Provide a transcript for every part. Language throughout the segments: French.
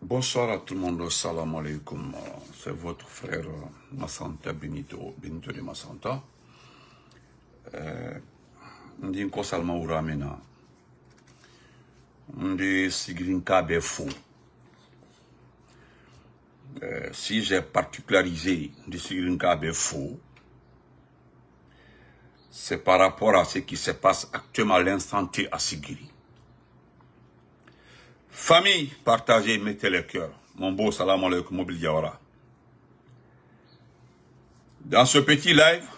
Bonsoir à tout le monde, salam alaikum. C'est votre frère Massanta Benito de Massanta. On dit que Salma Ouramena. On dit Sigrinka Befou. Si j'ai particularisé de Sigrinka Befou, c'est par rapport à ce qui se passe actuellement à l'instant T à Sigiri. Famille, partagez, mettez le cœur. Mon beau salam alaikum Mobile Diawara. Dans ce petit live,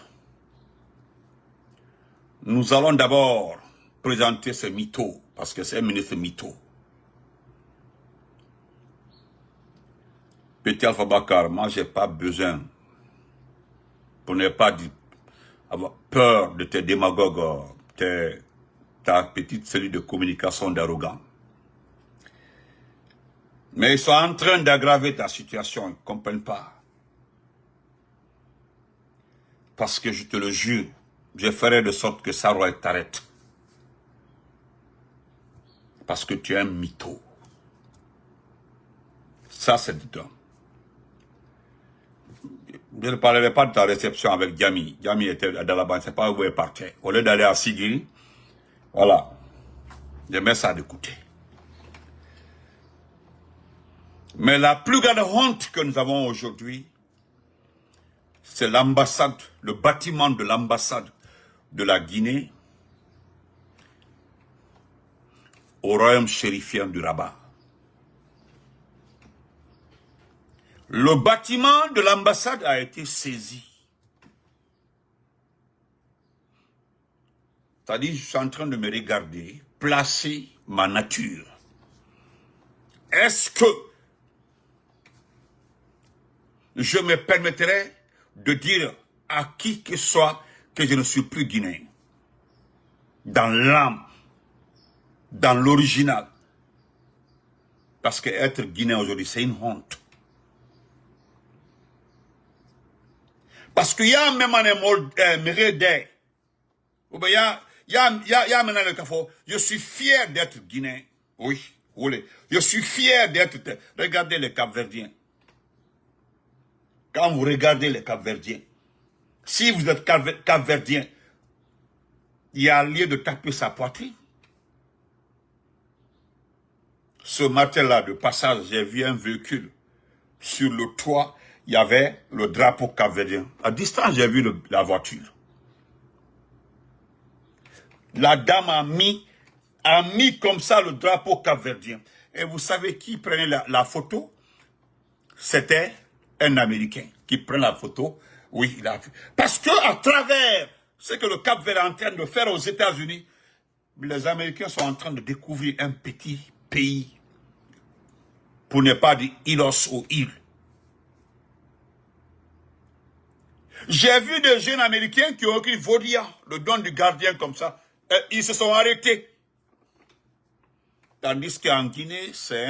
nous allons d'abord présenter ce mytho, parce que c'est un ministre mytho. Petit Alpha Bakar, moi j'ai pas besoin, pour ne pas avoir peur de tes démagogues, ta petite cellule de communication d'arrogants. Mais ils sont en train d'aggraver ta situation, ils ne comprennent pas. Parce que je te le jure, je ferai de sorte que Saroua t'arrête. Parce que tu es un mytho. Ça, c'est dedans. Je ne parlerai pas de ta réception avec Diami. Diami était dans la banque, c'est pas où il partait. Au lieu d'aller à Sigiri, voilà. Je mets ça de côté. Mais la plus grande honte que nous avons aujourd'hui, c'est l'ambassade, le bâtiment de l'ambassade de la Guinée au royaume chérifien du Rabat. Le bâtiment de l'ambassade a été saisi. C'est-à-dire, je suis en train de me regarder, placer ma nature. Est-ce que je me permettrai de dire à qui que ce soit que je ne suis plus guinéen? Dans l'âme, dans l'original. Parce que être guinéen aujourd'hui, c'est une honte. Parce qu'il y a même un mérédé. Il y a maintenant le café. Je suis fier d'être guinéen. Oui, oui. Je suis fier d'être. Regardez les Cap-Verdiens. Quand vous regardez les Cap-Verdiens, si vous êtes Cap-Verdien, il y a lieu de taper sa poitrine. Ce matin-là, de passage, j'ai vu un véhicule. Sur le toit, il y avait le drapeau Cap-Verdien. À distance, j'ai vu la voiture. La dame a mis comme ça le drapeau Cap-Verdien. Et vous savez qui prenait la photo? C'était un Américain qui prend la photo. Oui, il a vu. Parce que à travers ce que le Cap-Vert est en train de faire aux États-Unis, les Américains sont en train de découvrir un petit pays, pour ne pas dire Ilos ou île. J'ai vu des jeunes Américains qui ont écrit Vodia, le don du gardien comme ça. Et ils se sont arrêtés. Tandis qu'en Guinée, c'est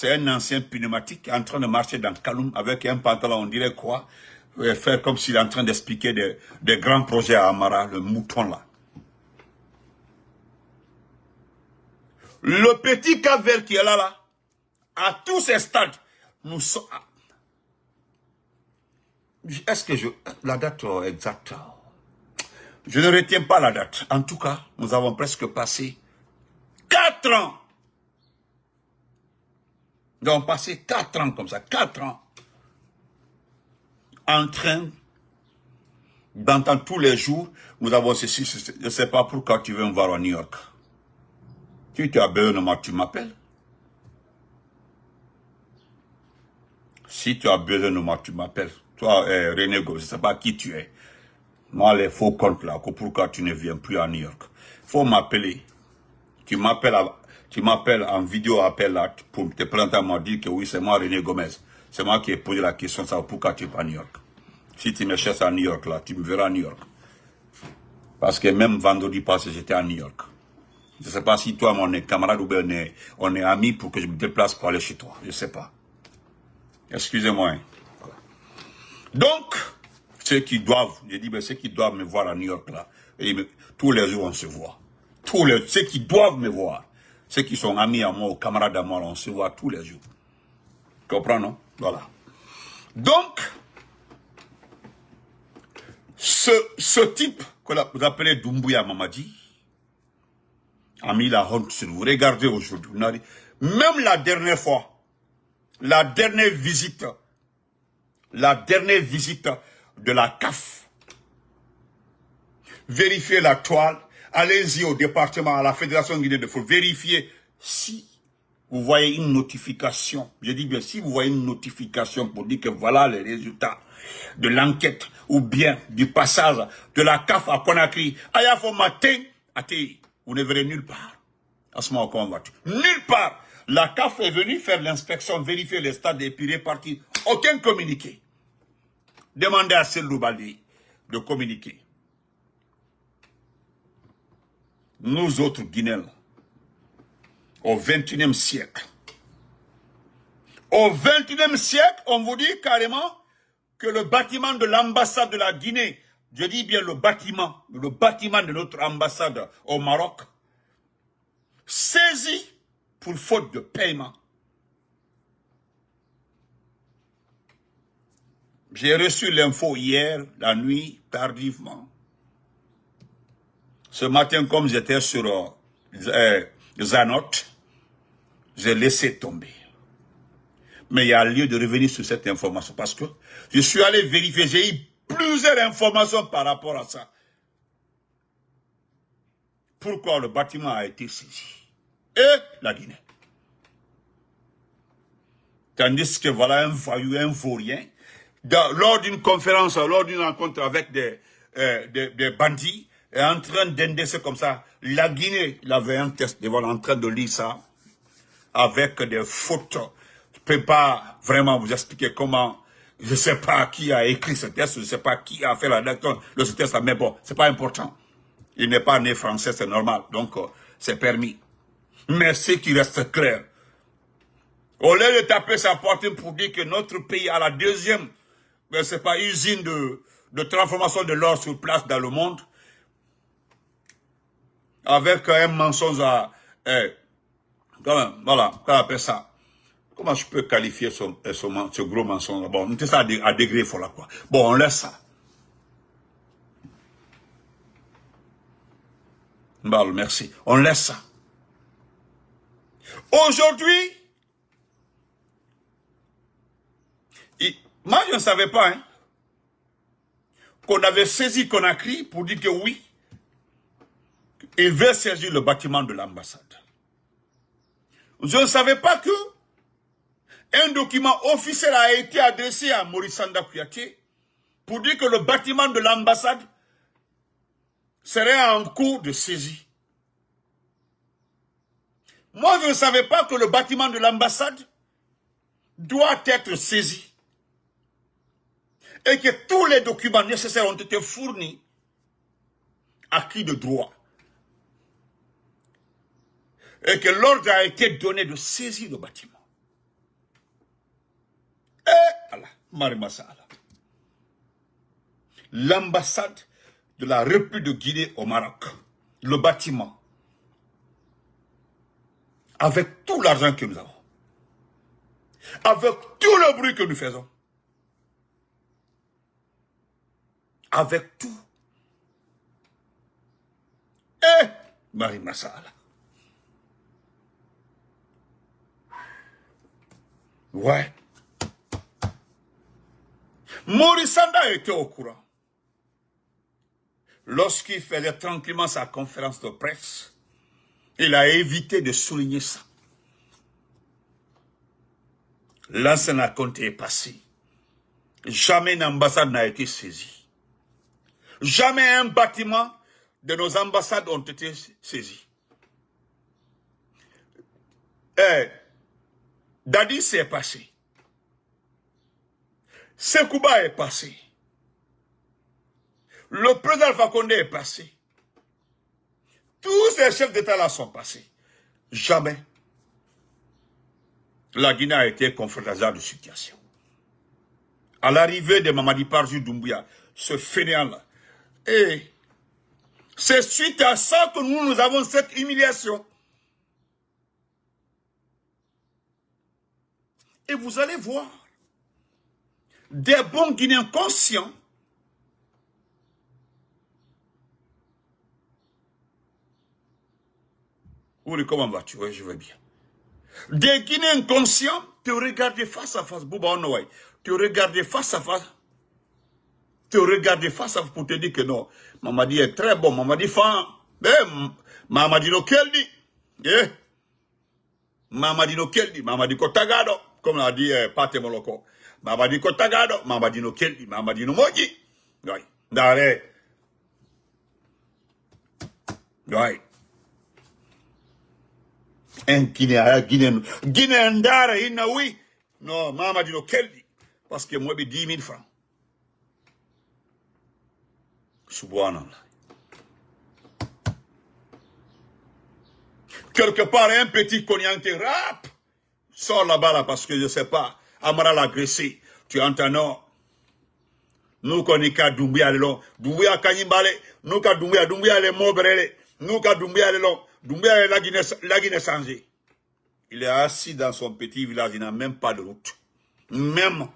un ancien pneumatique qui est en train de marcher dans Kaloum avec un pantalon, on dirait quoi, faire comme s'il est en train d'expliquer des grands projets à Amara, le mouton là. Le petit Cap-Vert qui est là, à tous ces stades, nous sommes... Est-ce que la date exacte, je ne retiens pas la date. En tout cas, nous avons presque passé 4 ans. Nous avons passé 4 ans comme ça, 4 ans, en train d'entendre tous les jours, nous avons ceci, je ne sais pas pourquoi tu veux me voir à New York. Si tu as besoin de moi, tu m'appelles. Si tu as besoin de moi, tu m'appelles. Toi, René Go, je ne sais pas qui tu es. Moi, les faux comptes là, pourquoi tu ne viens plus à New York. Il faut m'appeler. Tu m'appelles en vidéo appel là pour te présenter à moi, dire que oui, c'est moi René Gomez. C'est moi qui ai posé la question, ça, pourquoi tu es pas à New York. Si tu me cherches à New York là, tu me verras à New York. Parce que même vendredi passé, j'étais à New York. Je ne sais pas si toi, on est camarade ou bien on est amis pour que je me déplace pour aller chez toi. Je ne sais pas. Excusez-moi. Voilà. Donc, ceux qui doivent, j'ai dit, ceux qui doivent me voir à New York là, tous les jours on se voit. Ceux qui doivent me voir, ceux qui sont amis à moi ou camarades à moi, on se voit tous les jours. Comprends, non? Voilà. Donc, ce type que vous appelez Doumbouya Mamadi a mis la honte sur vous. Regardez aujourd'hui. Même la dernière fois, la dernière visite de la CAF, vérifiez la toile, allez-y au département, à la Fédération guinéenne de football, vérifiez si vous voyez une notification. Je dis bien, si vous voyez une notification pour dire que voilà les résultats de l'enquête ou bien du passage de la CAF à Conakry, Ayafo matin, vous ne verrez nulle part. À ce moment, comment vas-tu? Nulle part. La CAF est venue faire l'inspection, vérifier les stades et puis repartir. Aucun communiqué. Demandez à Selou Baldé de communiquer. Nous autres Guinéens, au XXIe siècle. Au XXIe siècle, on vous dit carrément que le bâtiment de l'ambassade de la Guinée, je dis bien le bâtiment de notre ambassade au Maroc, saisi pour faute de paiement. J'ai reçu l'info hier, la nuit, tardivement. Ce matin, comme j'étais sur Zanot, j'ai laissé tomber. Mais il y a lieu de revenir sur cette information parce que je suis allé vérifier, j'ai eu plusieurs informations par rapport à ça. Pourquoi le bâtiment a été saisi? Et la Guinée. Tandis que voilà un voyou, un vaurien, lors d'une conférence, lors d'une rencontre avec des bandits, est en train d'indexer comme ça. La Guinée, il avait un test, voilà, en train de lire ça, avec des photos. Je ne peux pas vraiment vous expliquer comment, je ne sais pas qui a écrit ce test, je ne sais pas qui a fait la lecture de ce test, mais bon, ce n'est pas important. Il n'est pas né français, c'est normal, donc c'est permis. Mais ce qui reste clair, au lieu de taper sa poitrine pour dire que notre pays a la deuxième, c'est pas usine de transformation de l'or sur place dans le monde, avec un mensonge à, voilà, qu'on appelle ça. Comment je peux qualifier ce gros mensonge? Bon, c'est ça à degré fort là, quoi. Bon, on laisse ça. Bon, merci. On laisse ça. Aujourd'hui, moi je ne savais pas, hein, qu'on avait saisi Conakry pour dire que oui, il veut saisir le bâtiment de l'ambassade. Je ne savais pas que un document officiel a été adressé à Maurice Sanda Kouyaté pour dire que le bâtiment de l'ambassade serait en cours de saisie. Moi, je ne savais pas que le bâtiment de l'ambassade doit être saisi et que tous les documents nécessaires ont été fournis à qui de droit. Et que l'ordre a été donné de saisir le bâtiment. Et Allah, Marimasala. L'ambassade de la République de Guinée au Maroc, le bâtiment, avec tout l'argent que nous avons, avec tout le bruit que nous faisons, avec tout. Et Marimasala. Ouais. Maurice Sanda était au courant. Lorsqu'il faisait tranquillement sa conférence de presse, il a évité de souligner ça. L'ancien raconte est passé. Jamais une ambassade n'a été saisie. Jamais un bâtiment de nos ambassades ont été saisis. Dadi s'est passé. Sekouba est passé. Le président Alpha Condé est passé. Tous ces chefs d'État-là sont passés. Jamais la Guinée a été confrontée à ce genre de situation. À l'arrivée de Mamadi Parjou Doumbouya, ce fainéant-là, et c'est suite à ça que nous avons cette humiliation. Et vous allez voir des bons Guinéens conscients oui, comment vas-tu? Oui, je vais bien. Des Guinéens conscients te regarder face à face. Bouba Onoway, te regarder face à face. Te regarder face à face pour te dire que non. Mamadi est très bon. Mamadi fan. Mamadi no keldi. Mamadi no keldi. Mamadi ko tagado. Comme l'a dit Pate Moloko. Mamadi ko tagado. Mamadi no keldi. Mamadi no moji. Oui. Dare. Oui. Un Guinéen, Guinéen d'ara, oui. Non, Mamadi no keldi. Parce que moi, j'ai 10 000 francs. Subhanallah. Quelque part, un petit cognac rap sort là-bas là, parce que je ne sais pas, Amara l'a agressé. Tu entends, non? Nous connaissons Doumbia le long. Doumbia Kanyimbale, nous connaissons Doumbia le Mobrele, nous connaissons Doumbia le long. Doumbia la Guinée changée. Il est assis dans son petit village, il n'a même pas de route. Même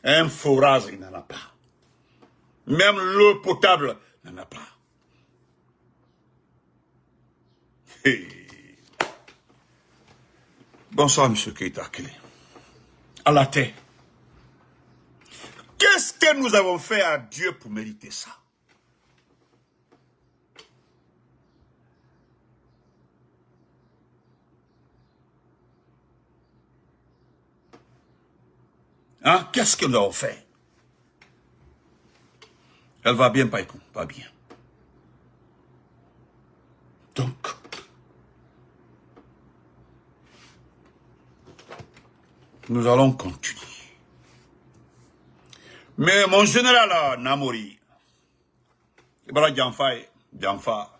un forage, il n'en a pas. Même l'eau potable, il n'en a pas. Hey. Bonsoir, M. Keita Kele. À la terre. Qu'est-ce que nous avons fait à Dieu pour mériter ça? Hein? Qu'est-ce que nous avons fait? Elle va bien, Païkou, va bien. Donc, nous allons continuer. Mais mon général Namori, Djanfa,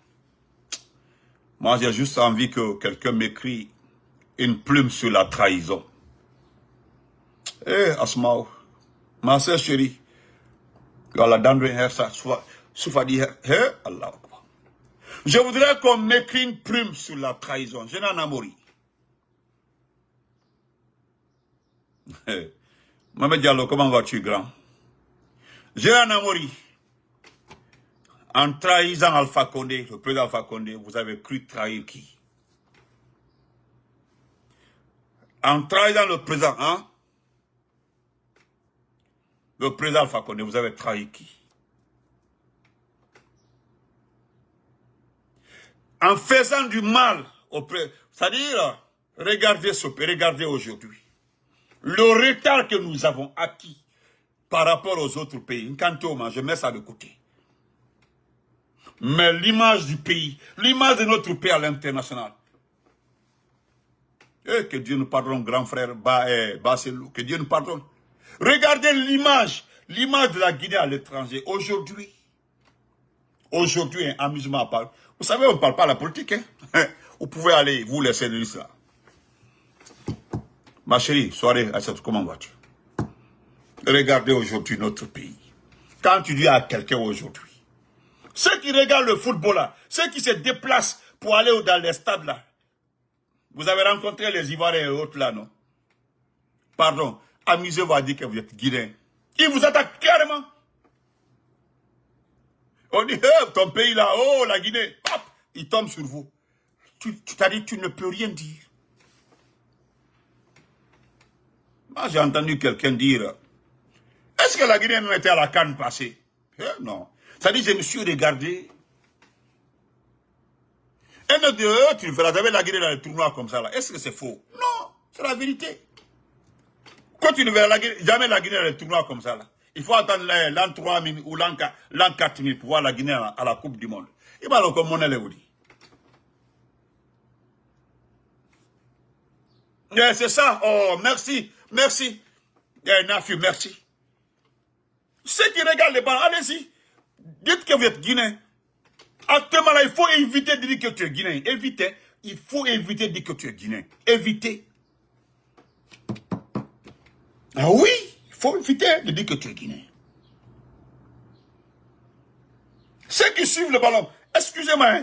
moi j'ai juste envie que quelqu'un m'écrit une plume sur la trahison. Asmao, ma sœur chérie, je voudrais qu'on m'écrit une plume sur la trahison. Général Namori. Mohamed Diallo, comment vas-tu, grand? Général Namori, en trahissant Alpha Condé, le président Alpha Condé, vous avez cru trahir qui? En trahissant le président, hein? Le président Alpha Condé, vous avez trahi qui? En faisant du mal au président, c'est-à-dire, regardez aujourd'hui. Le retard que nous avons acquis par rapport aux autres pays, Nkantoma, je mets ça de côté. Mais l'image du pays, l'image de notre pays à l'international. Que Dieu nous pardonne, grand frère Basselou, que Dieu nous pardonne. Regardez l'image de la Guinée à l'étranger. Aujourd'hui, un amusement à part. Vous savez, on ne parle pas de la politique. Hein? Vous pouvez aller, vous laisser de ça. Ma chérie, soirée, comment vas-tu? Regardez aujourd'hui notre pays. Quand tu dis à quelqu'un aujourd'hui, ceux qui regardent le football là, ceux qui se déplacent pour aller dans les stades là, vous avez rencontré les Ivoiriens et autres là, non? Pardon, amusez-vous à dire que vous êtes Guinéen. Ils vous attaquent carrément. On dit, ton pays là, oh la Guinée, hop, il tombe sur vous. Tu t'as dit, tu ne peux rien dire. Moi, j'ai entendu quelqu'un dire, est-ce que la Guinée même était à la CAN passée? Non. Ça dit, je me suis regardé. Et nous dit, tu verras jamais la Guinée dans les tournois comme ça là. Est-ce que c'est faux? Non, c'est la vérité. Quand tu ne verras jamais la Guinée dans les tournois comme ça là. Il faut attendre l'an 3000 ou l'an 4000 pour voir la Guinée à la Coupe du Monde. Il va donc comme on est dit. C'est ça. Oh, merci. Merci. Nafi, merci. Ceux qui regardent les ballons, allez-y. Dites que vous êtes Guinéen. Actuellement, là, il faut éviter de dire que tu es Guinéen. Évitez. Il faut éviter de dire que tu es Guinéen. Évitez. Ah oui, il faut éviter de dire que tu es Guinéen. Ceux qui suivent le ballon, excusez-moi,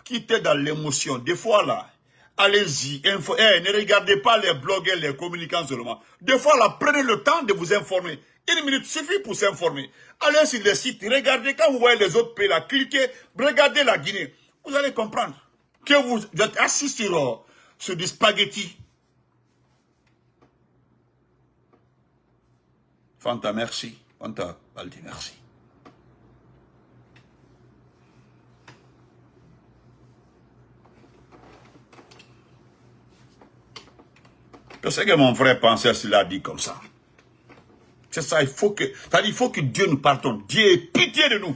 qui était dans l'émotion. Des fois, là, Allez-y, ne regardez pas les blogueurs, les communicants seulement. Des fois, là, prenez le temps de vous informer. 1 minute suffit pour s'informer. Allez sur les sites, regardez, quand vous voyez les autres pays là, cliquez, regardez la Guinée. Vous allez comprendre que vous êtes assis sur du spaghetti. Fanta, merci. Fanta, Baldi, merci. Je sais que mon frère pensait s'il a dit comme ça. C'est ça, il faut que Dieu nous pardonne. Dieu ait pitié de nous.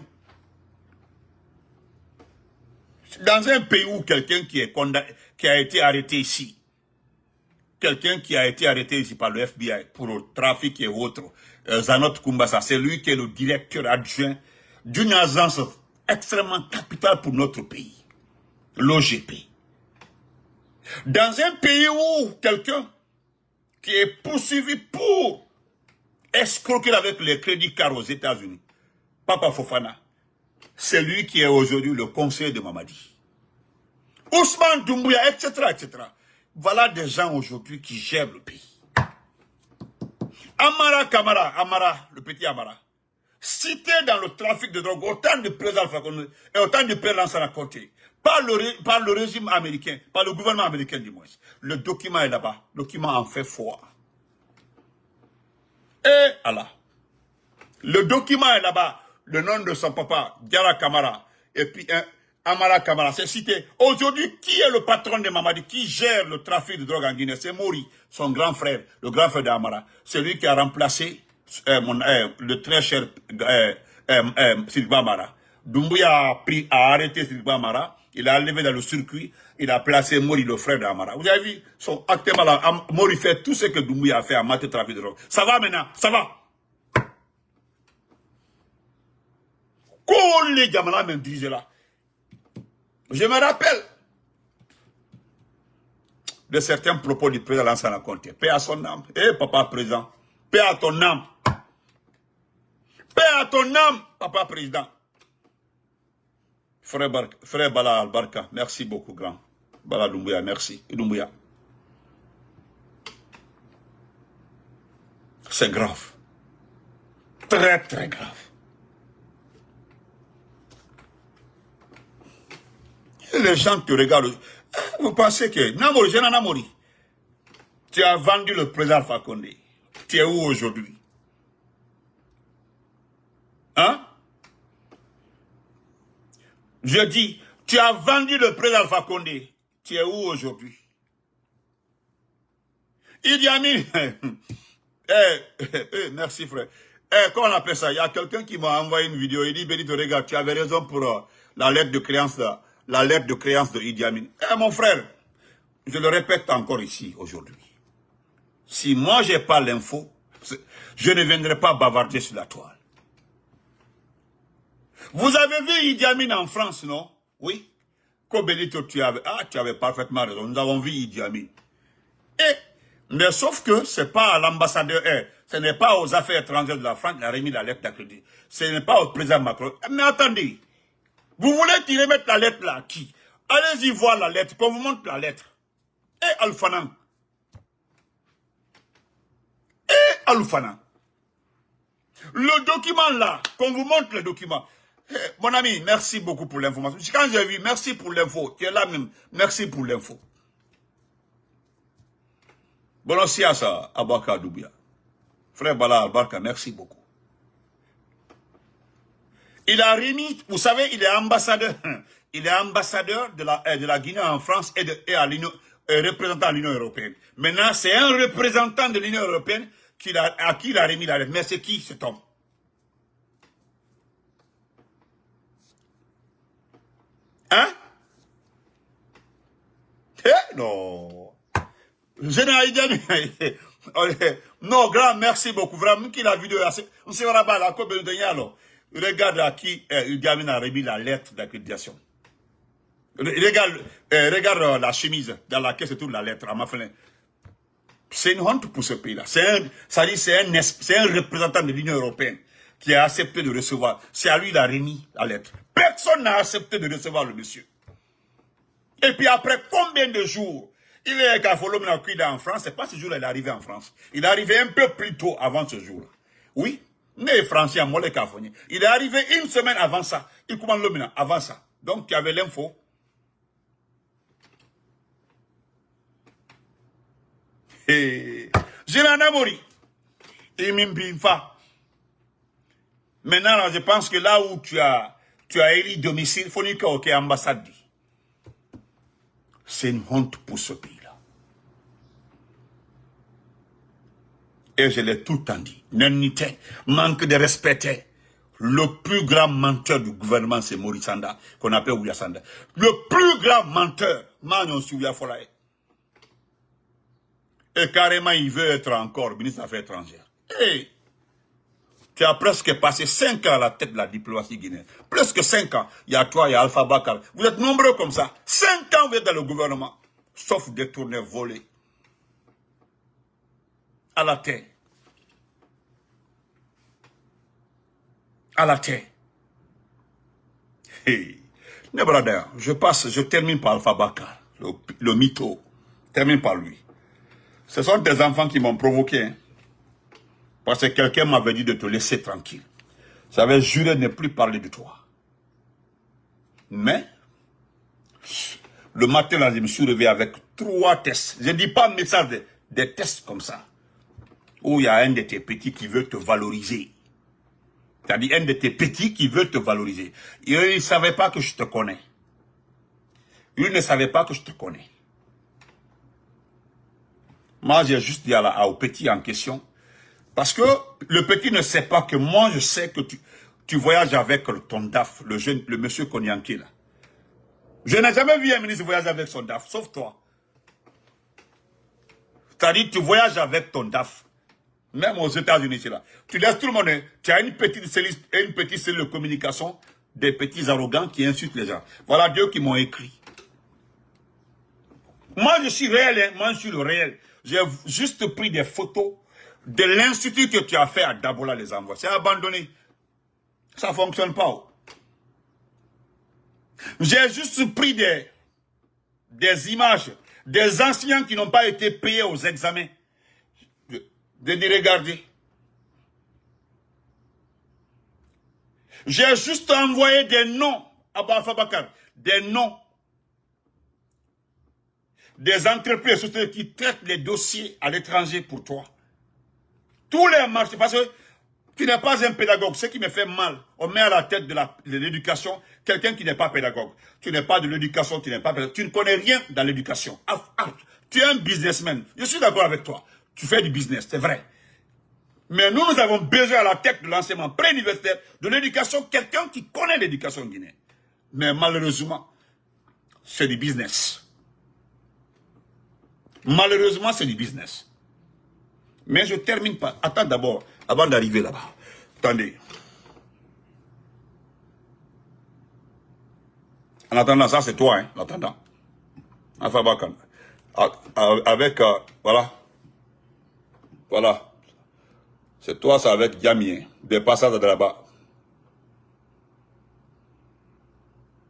Dans un pays où quelqu'un qui a été arrêté ici, quelqu'un qui a été arrêté ici par le FBI pour le trafic et autres, Zanot Kumbasa, c'est lui qui est le directeur adjoint d'une agence extrêmement capitale pour notre pays, l'OGP. Dans un pays où quelqu'un qui est poursuivi pour escroquer avec les crédits cars aux États-Unis, Papa Fofana, c'est lui qui est aujourd'hui le conseiller de Mamadi. Ousmane Doumbouya, etc., etc. Voilà des gens aujourd'hui qui gèrent le pays. Amara Kamara, Amara, le petit Amara, cité dans le trafic de drogue, autant de présidents et autant de présidents à côté, par le régime américain, par le gouvernement américain du moins. Le document est là-bas, le document en fait foi. Et Allah, le document est là-bas, le nom de son papa, Diara Kamara, et puis Amara Kamara, c'est cité. Aujourd'hui, qui est le patron de Mamadi, qui gère le trafic de drogue en Guinée? C'est Mori, son grand frère, le grand frère d'Amara. C'est lui qui a remplacé le très cher Sidibé Amara. Doumbouya a arrêté Sidibé Amara, il a levé dans le circuit, il a placé Mori, le frère d'Amara. Vous avez vu, actuellement là, Mori fait tout ce que Doumbouya a fait en matière de trafic de drogue. Ça va maintenant, ça va. Quand les gamins me disaient là, je me rappelle de certains propos du président Lansana Conté. Paix à son âme. Eh, papa président. Paix à ton âme. Paix à ton âme, papa président. Frère Bala Albarka, merci beaucoup, grand. Bala Doumbouya, merci. Doumbouya. C'est grave. Très, très grave. Et les gens te regardent. Vous pensez que Namori, Général Namori, tu as vendu le président Alpha Condé. Tu es où aujourd'hui? Hein? Je dis, tu as vendu le président Alpha Condé. Tu es où aujourd'hui? Idi Amin. Merci frère. Comment on appelle ça? Il y a quelqu'un qui m'a envoyé une vidéo. Il dit, Benito, regarde, tu avais raison pour la lettre de créance de Idi Amin. Mon frère, je le répète encore ici aujourd'hui. Si moi j'ai pas l'info, je ne viendrai pas bavarder sur la toile. Vous avez vu Idi Amin en France, non? Oui. Benito, tu avais parfaitement raison. Nous avons vu Idi Amin. Mais sauf que c'est pas à l'ambassadeur, ce n'est pas aux affaires étrangères de la France qui a remis la lettre d'accrédit. Ce n'est pas au président Macron. Mais attendez, vous voulez qu'il remette la lettre là à qui? Allez-y voir la lettre, qu'on vous montre la lettre. Alphanan. Alphanan. Le document là, qu'on vous montre le document. Mon ami, merci beaucoup pour l'information. Quand j'ai vu, merci pour l'info. Tu es là même, merci pour l'info. Bon, aussi à ça, Abaka Doubia. Frère Bala Albarka, merci beaucoup. Il a remis, vous savez, il est ambassadeur. Il est ambassadeur de la Guinée en France et représentant de l'Union européenne. Maintenant, c'est un représentant de l'Union européenne à qui il a remis la lettre. Mais c'est qui cet homme? Hein? Non. Général Idi non, grand, merci beaucoup. Vraiment, qui la vidéo, on se verra pas là, regarde à qui Idi Amin a remis la lettre d'accréditation. Regarde la chemise dans laquelle se trouve la lettre à ma fin. C'est une honte pour ce pays-là. C'est un représentant de l'Union européenne qui a accepté de recevoir. C'est à lui qu'il a remis la lettre. Personne n'a accepté de recevoir le monsieur. Et puis après combien de jours il est en France, c'est pas ce jour-là qu'il est arrivé en France. Il est arrivé un peu plus tôt avant ce jour-là. Oui, né français à Molé Cafoni. Il est arrivé une semaine avant ça. Il commande l'homme avant ça. Donc tu avais l'info. Et je l'en ai mori. Et Mimbimfa. Maintenant, je pense que là où tu as élu domicile, il faut dire que ambassade. C'est une honte pour ce pays-là. Et je l'ai tout le temps dit. Nénité, manque de respect. Le plus grand menteur du gouvernement, c'est Maurice Sanda, qu'on appelle Ouya Sanda. Le plus grand menteur, Magnon Souya Folaye. Et carrément, il veut être encore ministre des Affaires étrangères. Hey, tu as presque passé 5 ans à la tête de la diplomatie guinéenne. Presque 5 ans. Il y a toi, il y a Alpha Bakar. Vous êtes nombreux comme ça. 5 ans, vous êtes dans le gouvernement. Sauf détourner, voler. À la terre. À la terre. Hey. Mais brother, je termine par Alpha Bakar, le mytho. Termine par lui. Ce sont des enfants qui m'ont provoqué. Hein, parce que quelqu'un m'avait dit de te laisser tranquille. J'avais juré de ne plus parler de toi. Mais, le matin, là, je me suis réveillé avec 3 tests. Je ne dis pas message, des tests comme ça. Où il y a un de tes petits qui veut te valoriser. C'est-à-dire un de tes petits qui veut te valoriser. Et eux, ils ne savaient pas que je te connais. Ils ne savaient pas que je te connais. Moi, j'ai juste dit au petit en question. Parce que le petit ne sait pas que moi, je sais que tu voyages avec ton DAF, le monsieur Konyanké, là. Je n'ai jamais vu un ministre voyager avec son DAF, sauf toi. C'est-à-dire, tu voyages avec ton DAF. Même aux États-Unis, c'est là. Tu laisses tout le monde. Tu as une petite cellule de communication, des petits arrogants qui insultent les gens. Voilà Dieu qui m'ont écrit. Moi, je suis réel, hein. Moi, je suis le réel. J'ai juste pris des photos de l'institut que tu as fait à Dabola les envois. C'est abandonné. Ça ne fonctionne pas. Oh. J'ai juste pris des images des enseignants qui n'ont pas été payés aux examens. De dire, regardez. J'ai juste envoyé des noms à Alpha Bakar. Des noms. Des entreprises sociétés qui traitent les dossiers à l'étranger pour toi. Tous les marchés, parce que tu n'es pas un pédagogue. Ce qui me fait mal, on met à la tête de l'éducation quelqu'un qui n'est pas pédagogue. Tu n'es pas de l'éducation, tu ne connais rien dans l'éducation. Tu es un businessman. Je suis d'accord avec toi. Tu fais du business, c'est vrai. Mais nous avons besoin à la tête de l'enseignement pré-universitaire, de l'éducation, quelqu'un qui connaît l'éducation guinéenne. Mais malheureusement, c'est du business. Malheureusement, c'est du business. Mais je termine pas. Attends d'abord, avant d'arriver là-bas. Attendez. En attendant, ça c'est toi, hein, en attendant. Alpha Bakar. Avec, voilà. Voilà. C'est toi, ça avec Yamien. Des passages de là-bas.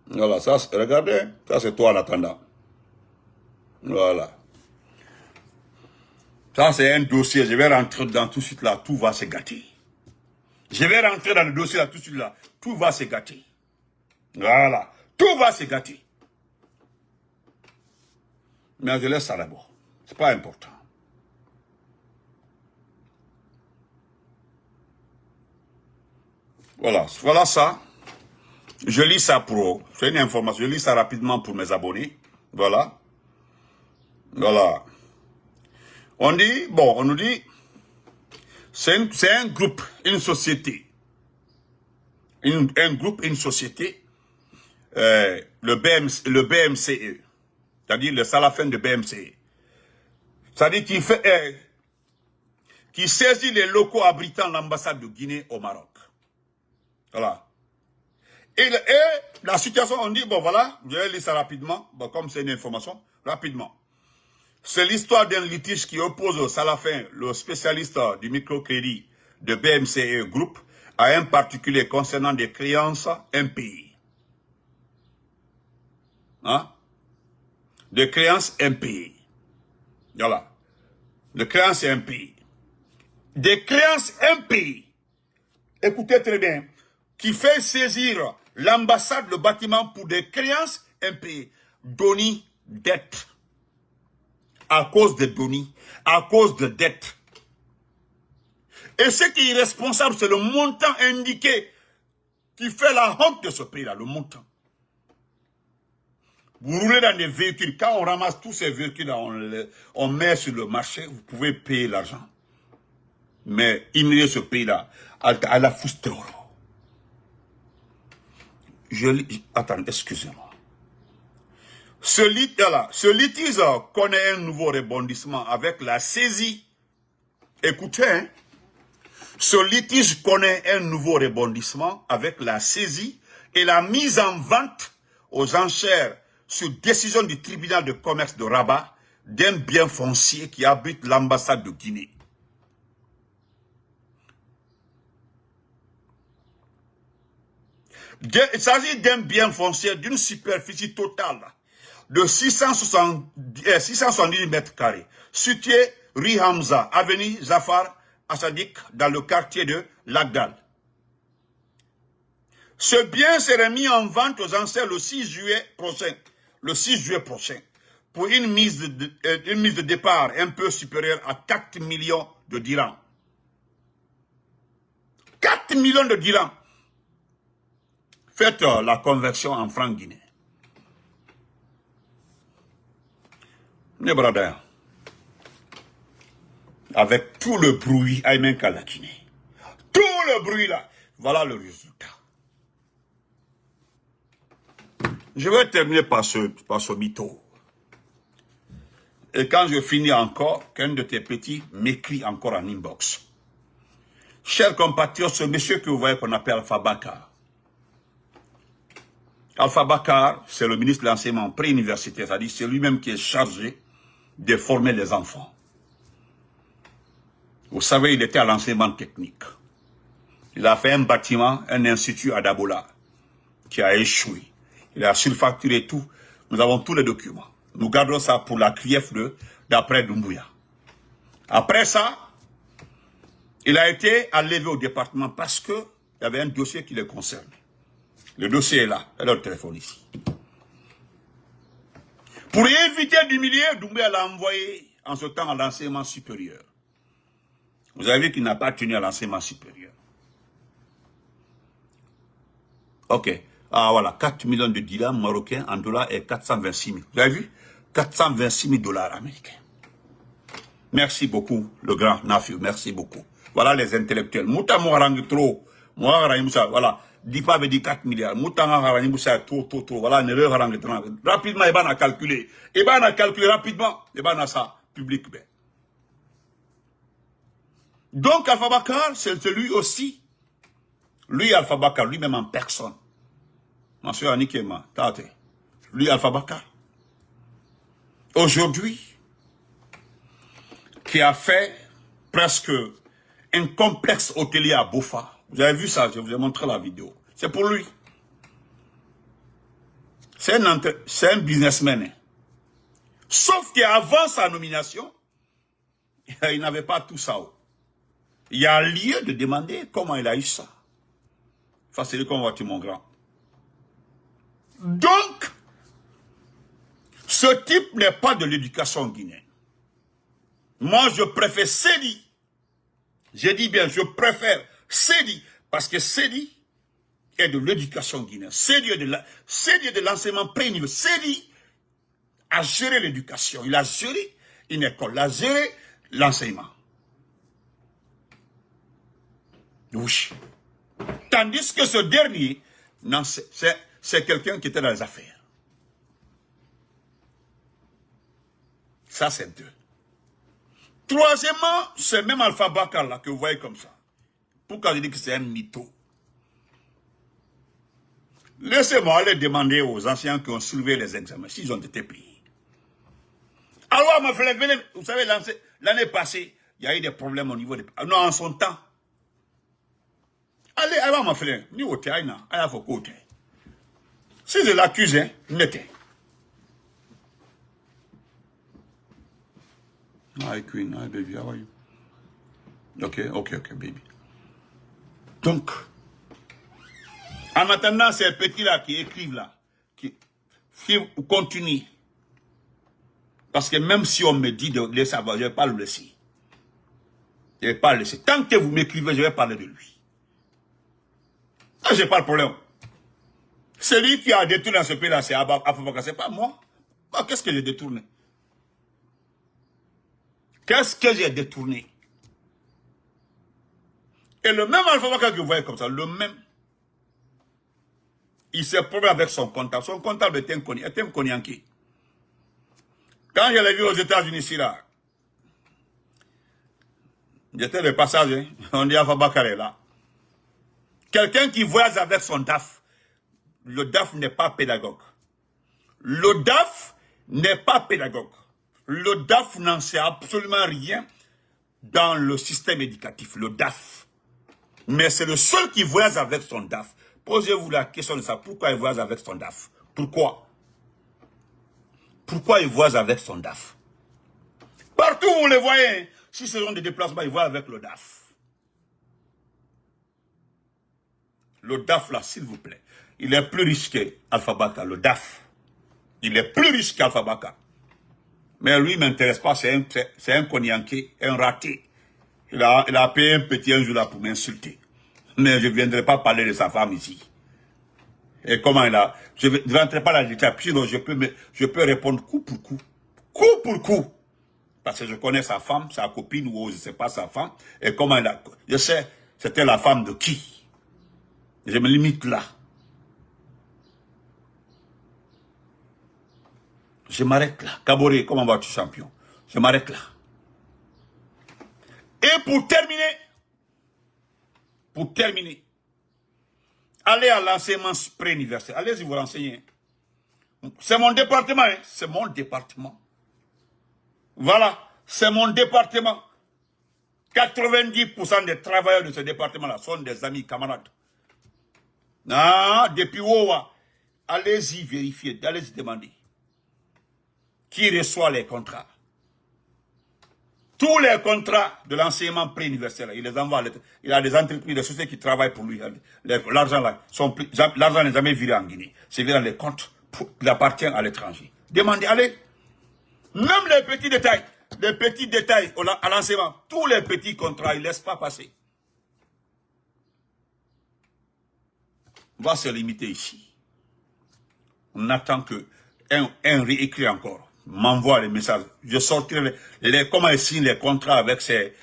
Voilà, ça, regardez. Ça, c'est toi en attendant. Voilà. Ça, c'est un dossier. Je vais rentrer dans tout de suite là. Tout va se gâter. Je vais rentrer dans le dossier là tout de suite là. Tout va se gâter. Voilà. Tout va se gâter. Mais je laisse ça d'abord. C'est pas important. Voilà. Voilà ça. Je lis ça pour... C'est une information. Je lis ça rapidement pour mes abonnés. Voilà. Voilà. On dit... Bon, on nous dit... C'est un groupe, une société. Un groupe, une société. Le BMCE. C'est-à-dire le Salafin de BMCE. C'est-à-dire qui saisit les locaux abritant l'ambassade de Guinée au Maroc. Voilà. Et la situation, on dit, bon voilà, je vais lire ça rapidement, bon, comme c'est une information, rapidement. C'est l'histoire d'un litige qui oppose au Salafin, le spécialiste du microcrédit de BMCE Group, à un particulier concernant des créances impayées. Hein? de créances impayées. Voilà. De créances impayées. Des créances impayées. Écoutez très bien. Qui fait saisir l'ambassade, le bâtiment pour des créances impayées. Doni, dette. À cause de Doni. À cause de dette. Et ce qui est responsable, c'est le montant indiqué qui fait la honte de ce pays-là, le montant. Vous roulez dans des véhicules, quand on ramasse tous ces véhicules-là, on met sur le marché, vous pouvez payer l'argent. Mais immigré ce pays-là, à la foustero. Attends, excusez-moi. Ce litige connaît un nouveau rebondissement avec la saisie. Écoutez, hein. Ce litige connaît un nouveau rebondissement avec la saisie et la mise en vente aux enchères sur décision du tribunal de commerce de Rabat d'un bien foncier qui abrite l'ambassade de Guinée. Il s'agit d'un bien foncier d'une superficie totale de 670 mètres carrés, situé rue Hamza, avenue Zafar Assadik, dans le quartier de Lagdal. Ce bien serait mis en vente aux enchères le 6 juillet prochain, pour une mise de départ un peu supérieure à 4 millions de dirhams. 4 millions de dirhams. Faites la conversion en francs guinéens. Mes bradins, avec tout le bruit, Aymen Kalakine, tout le bruit là, voilà le résultat. Je vais terminer par ce mytho. Et quand je finis encore, qu'un de tes petits m'écrit encore en inbox. Chers compatriotes, ce monsieur que vous voyez qu'on appelle Alpha Bakar. Alpha Bakar, c'est le ministre de l'enseignement préuniversitaire, c'est-à-dire c'est lui-même qui est chargé de former les enfants. Vous savez, il était à l'enseignement technique. Il a fait un bâtiment, un institut à Dabola, qui a échoué. Il a surfacturé tout. Nous avons tous les documents. Nous gardons ça pour la CRIEF d'après Doumbouya. Après ça, il a été enlevé au département parce qu'il y avait un dossier qui le concerne. Le dossier est là, et le téléphone ici. Pour éviter d'humilier, Doumbouya l'a envoyé en ce temps à l'enseignement supérieur. Vous avez vu qu'il n'a pas tenu à l'enseignement supérieur. Ok. Ah voilà, 4 millions de dirhams marocains en dollars et 426 000. Vous avez vu? 426 000 dollars américains. Merci beaucoup, le grand Nafiu, merci beaucoup. Voilà les intellectuels. Mouta Mouharang trop. Mouharang Moussa, voilà. Dipa veut dire 4 milliards. Mouta Mouharang Moussa trop. Voilà, ne le harang trop. Rapidement, il va calculer. Il va calculer rapidement. Il va ça, public. Donc, Alpha Bakar, c'est lui aussi. Lui, Alpha Bakar, lui-même en personne. Monsieur Anikema, Tate. Lui, Alpha Bakar. Aujourd'hui, qui a fait presque un complexe hôtelier à Bofa. Vous avez vu ça, je vous ai montré la vidéo. C'est pour lui. C'est un businessman. Sauf qu'avant sa nomination, il n'avait pas tout ça. Il y a lieu de demander comment il a eu ça. Facile comme vois-tu, mon grand. Donc, ce type n'est pas de l'éducation guinéenne. Moi, je préfère Sedi. Je dis bien, je préfère Sedi, parce que Sedi est de l'éducation guinéenne. Sedi est de l'enseignement préuniversitaire. Sedi a géré l'éducation. Il a géré une école. Il a géré l'enseignement. Oui. Tandis que ce dernier, c'est quelqu'un qui était dans les affaires. Ça, c'est deux. Troisièmement, c'est même Alpha Bakar là que vous voyez comme ça. Pourquoi je dis que c'est un mytho? Laissez-moi aller demander aux anciens qui ont soulevé les examens s'ils ont été payés. Alors, ma frère, venez, vous savez, l'année passée, il y a eu des problèmes au niveau des... Non, en son temps. Allez, alors, ma frère, ni au terrain, il faut côté. Si je l'accuse, mettez. Hi, Queen. Hi, baby. How are you? Okay, baby. Donc, en attendant ces petits-là qui écrivent là, qui continuent. Parce que même si on me dit de le savoir, je ne vais pas le laisser. Je ne vais pas le laisser. Tant que vous m'écrivez, je vais parler de lui. Je n'ai pas de problème. Celui qui a détourné dans ce pays-là, c'est Afabaka, c'est pas moi. Qu'est-ce que j'ai détourné? Qu'est-ce que j'ai détourné? Et le même Afabaka que vous voyez comme ça, le même, il s'est problème avec son comptable. Son comptable est un Konyanki. Quand je l'ai vu aux États-Unis ici, là, j'étais de passage, hein, on dit Afabaka est là. Quelqu'un qui voyage avec son DAF, le DAF n'est pas pédagogue. Le DAF n'est pas pédagogue. Le DAF n'en sait absolument rien dans le système éducatif, le DAF. Mais c'est le seul qui voyage avec son DAF. Posez-vous la question de ça. Pourquoi il voyage avec son DAF? Pourquoi? Pourquoi il voyage avec son DAF? Partout où vous les voyez, si ce sont des déplacements, il voyage avec le DAF. Le DAF là, s'il vous plaît, il est plus riche qu'Alpha Baka, le DAF. Il est plus riche qu'Alpha Baka. Mais lui, il ne m'intéresse pas, c'est un Konyanké, un raté. Il a payé un petit un jour là pour m'insulter. Mais je ne viendrai pas parler de sa femme ici. Et comment il a... Je ne rentrerai pas dans les détails, sinon je peux répondre coup pour coup. Coup pour coup. Parce que je connais sa femme, sa copine, ou je ne sais pas sa femme. Et comment il a... Je sais, c'était la femme de qui. Je me limite là. Je m'arrête là. Kabore, comment vas-tu, champion? Je m'arrête là. Et pour terminer, allez à l'enseignement pré-universitaire. Allez-y vous renseigner. C'est mon département, hein? C'est mon département. Voilà, c'est mon département. 90% des travailleurs de ce département-là sont des amis, camarades. Ah, depuis Owa, allez-y vérifier, allez-y demander. Qui reçoit les contrats? Tous les contrats de l'enseignement pré-universitaire, il les envoie. Il a des entreprises, des sociétés qui travaillent pour lui. L'argent là, l'argent n'est jamais viré en Guinée. C'est viré dans les comptes qui appartiennent à l'étranger. Demandez, allez. Même les petits détails à l'enseignement, tous les petits contrats, ils ne laissent pas passer. On va se limiter ici. On attend que un réécrit encore m'envoie les messages. Je sortirai comment ils signent les contrats avec ces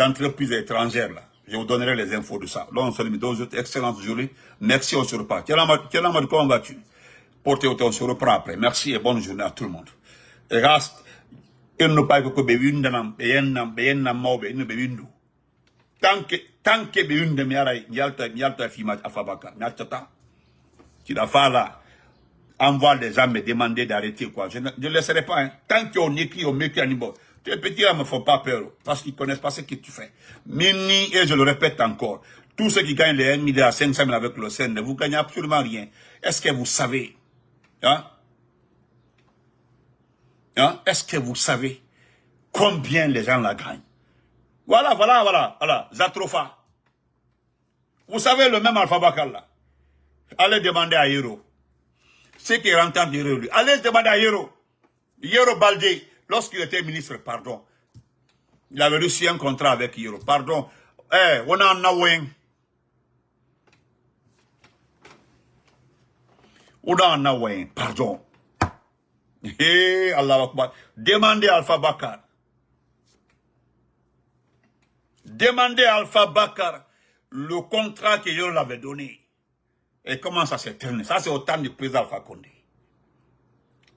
entreprises étrangères là. Je vous donnerai les infos de ça. Là, on se limite. Donc, excellente journée. Merci, on se reparle. Comment vas-tu? Portez au on se reprend après. Merci et bonne journée à tout le monde. Et reste, il ne pas que bevindam, beyenam maube, il ne bevindu. Tant que bevindam yalta fima afabaka, n'attata. Qu'il a fait là. Envoie des gens me demander d'arrêter quoi. Je ne laisserai pas. Hein. Tant qu'on écrit, on m'écrit à niveau. Tes petits là ne me font pas peur. Parce qu'ils ne connaissent pas ce que tu fais. Mini, et je le répète encore. Tous ceux qui gagnent les 1 milliard à 500 000 avec le SEN, vous ne gagnez absolument rien. Est-ce que vous savez? Hein? Hein? Est-ce que vous savez combien les gens la gagnent? Voilà. Zatrofa. Vous savez le même Alpha Bakal là. Allez demander à Hiro. Ce qui entend dire lui. Allez demander à Hiro. Hiro Baldé, lorsqu'il était ministre, pardon, il avait reçu un contrat avec Hiro. Pardon. On a un aweng. On a un aweng. Pardon. Allah Akbar. Demandez à Alpha Bakar. Demandez à Alpha Bakar le contrat que Hiro l'avait donné. Et comment ça s'est terminé? Ça, c'est au temps du président Alpha Condé.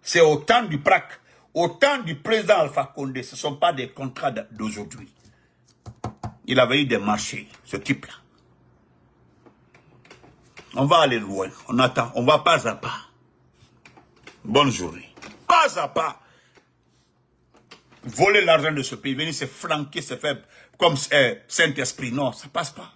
C'est au temps du PRAC. Au temps du président Alpha Condé. Ce ne sont pas des contrats d'aujourd'hui. Il avait eu des marchés, ce type-là. On va aller loin. On attend. On va pas à pas. Bonne journée. Pas à pas. Voler l'argent de ce pays, venir se flanquer, se faire comme Saint-Esprit. Non, ça passe pas.